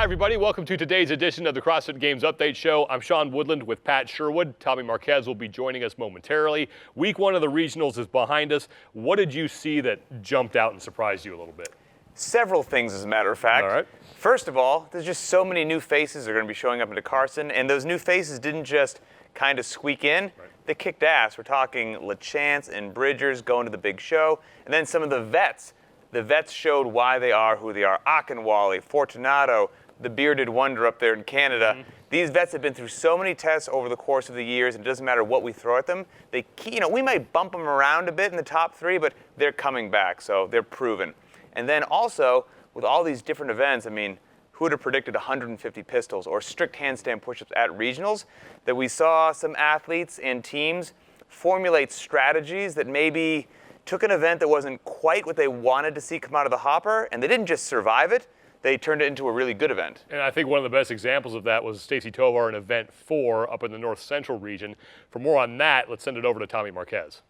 Hi, everybody. Welcome to today's edition of the CrossFit Games Update Show. I'm Sean Woodland with Pat Sherwood. Tommy Marquez will be joining us momentarily. Week one of the regionals is behind us. What did you see that jumped out and surprised you a little bit? Several things, as a matter of fact. All right. First of all, there's just so many new faces that are going to be showing up into Carson, and those new faces didn't just kind of squeak in. Right. They kicked ass. We're talking LaChance and Bridgers going to the big show, and then some of the vets. The vets showed why they are who they are. Akinwale, Fortunato, the bearded wonder up there in Canada. Mm-hmm. These vets have been through so many tests over the course of the years, and it doesn't matter what we throw at them. They, we might bump them around a bit in the top three, but they're coming back, so they're proven. And then also, with all these different events, I mean, who would have predicted 150 pistols or strict handstand push-ups at regionals? That we saw some athletes and teams formulate strategies that maybe took an event that wasn't quite what they wanted to see come out of the hopper, and they didn't just survive it, they turned it into a really good event. And I think one of the best examples of that was Stacy Tovar in Event 4 up in the North Central region. For more on that, let's send it over to Tommy Marquez.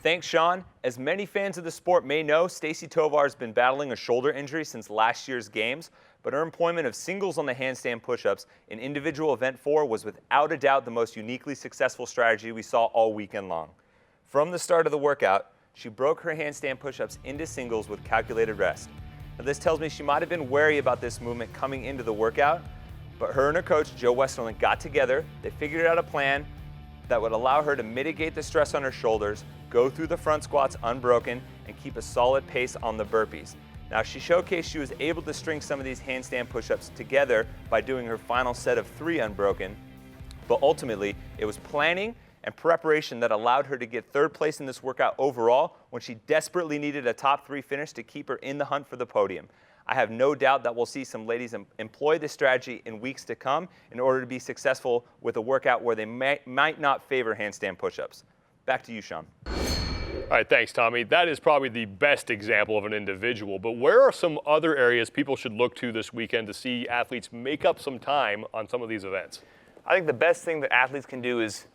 Thanks, Sean. As many fans of the sport may know, Stacy Tovar has been battling a shoulder injury since last year's games, but her employment of singles on the handstand push-ups in individual Event 4 was without a doubt the most uniquely successful strategy we saw all weekend long. From the start of the workout, she broke her handstand push-ups into singles with calculated rest. Now, this tells me she might have been wary about this movement coming into the workout, but her and her coach, Joe Westerland, got together. They figured out a plan that would allow her to mitigate the stress on her shoulders, go through the front squats unbroken, and keep a solid pace on the burpees. Now, she showcased she was able to string some of these handstand push-ups together by doing her final set of 3 unbroken, but ultimately, it was planning and preparation that allowed her to get third place in this workout overall when she desperately needed a top 3 finish to keep her in the hunt for the podium. I have no doubt that we'll see some ladies employ this strategy in weeks to come in order to be successful with a workout where they might not favor handstand push-ups. Back to you, Sean. All right, thanks, Tommy. That is probably the best example of an individual, but where are some other areas people should look to this weekend to see athletes make up some time on some of these events? I think the best thing that athletes can do is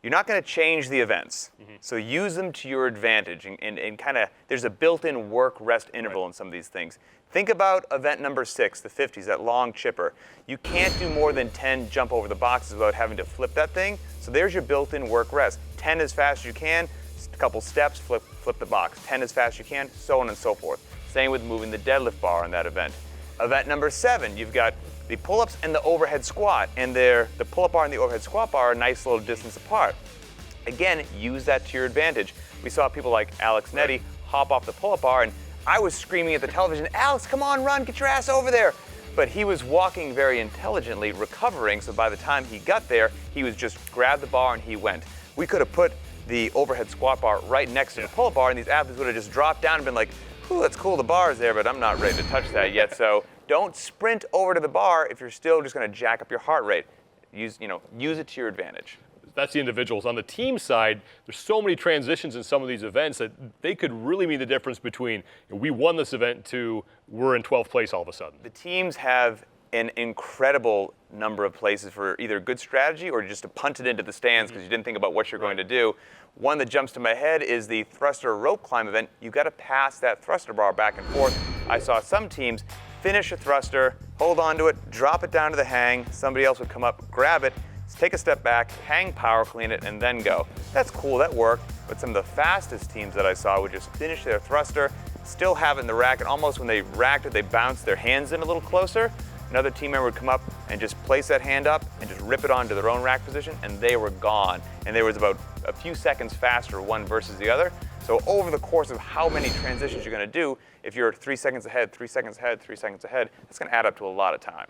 you're not going to change the events, so use them to your advantage, and kind of, there's a built-in work-rest interval in some of these things. Think about event number 6, the 50s, that long chipper. You can't do more than 10 jump over the boxes without having to flip that thing, so there's your built-in work-rest. 10 as fast as you can, a couple steps, flip the box. 10 as fast as you can, so on and so forth. Same with moving the deadlift bar in that event. Event number 7, you've got the pull-ups and the overhead squat, and the pull-up bar and the overhead squat bar are a nice little distance apart. Again, use that to your advantage. We saw people like Alex Nettie hop off the pull-up bar, and I was screaming at the television, "Alex, come on, run, get your ass over there." But he was walking very intelligently, recovering, so by the time he got there, he was just grabbed the bar and he went. We could have put the overhead squat bar right next to the pull-up bar, and these athletes would have just dropped down and been like, "Ooh, that's cool, the bar's there, but I'm not ready to touch that yet." So don't sprint over to the bar if you're still just going to jack up your heart rate. Use it to your advantage. That's the individuals. On the team side, there's so many transitions in some of these events that they could really mean the difference between we won this event to we're in 12th place all of a sudden. The teams have an incredible number of places for either good strategy or just to punt it into the stands because you didn't think about what you're going to do. One that jumps to my head is the thruster rope climb event. You've got to pass that thruster bar back and forth. I saw some teams finish a thruster, hold on to it, drop it down to the hang. Somebody else would come up, grab it, take a step back, hang power clean it, and then go. That's cool, that worked, but some of the fastest teams that I saw would just finish their thruster, still have it in the rack, and almost when they racked it, they bounced their hands in a little closer. Another team member would come up and just place that hand up and just rip it onto their own rack position, and they were gone. And there was about a few seconds faster one versus the other. So over the course of how many transitions you're going to do, if you're 3 seconds ahead, 3 seconds ahead, 3 seconds ahead, that's going to add up to a lot of time.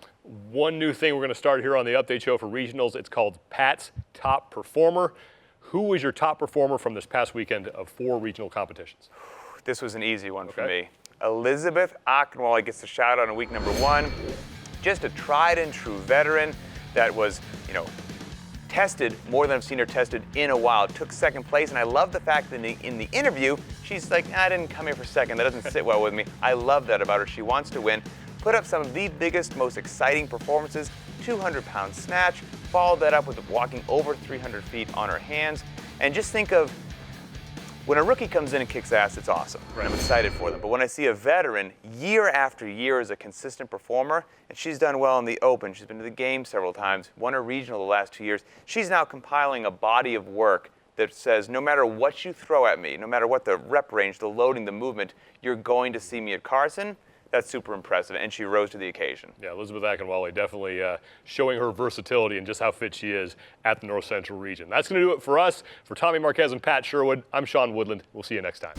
One new thing we're going to start here on the update show for regionals, it's called Pat's Top Performer. Who was your top performer from this past weekend of 4 regional competitions? This was an easy one for me. Elizabeth Akinwale gets the shout out in week number 1. Just a tried and true veteran that was, tested more than I've seen her tested in a while. Took 2nd place, and I love the fact that in the interview, she's like, "I didn't come here for 2nd. That doesn't sit well with me." I love that about her. She wants to win. Put up some of the biggest, most exciting performances. 200-pound snatch, followed that up with walking over 300 feet on her hands. And just think of When a rookie comes in and kicks ass, it's awesome. Right. I'm excited for them. But when I see a veteran year after year as a consistent performer, and she's done well in the Open, she's been to the game several times, won a regional the last 2 years, she's now compiling a body of work that says no matter what you throw at me, no matter what the rep range, the loading, the movement, you're going to see me at Carson. That's super impressive, and she rose to the occasion. Yeah, Elizabeth Akinwale definitely showing her versatility and just how fit she is at the North Central region. That's going to do it for us. For Tommy Marquez and Pat Sherwood, I'm Sean Woodland. We'll see you next time.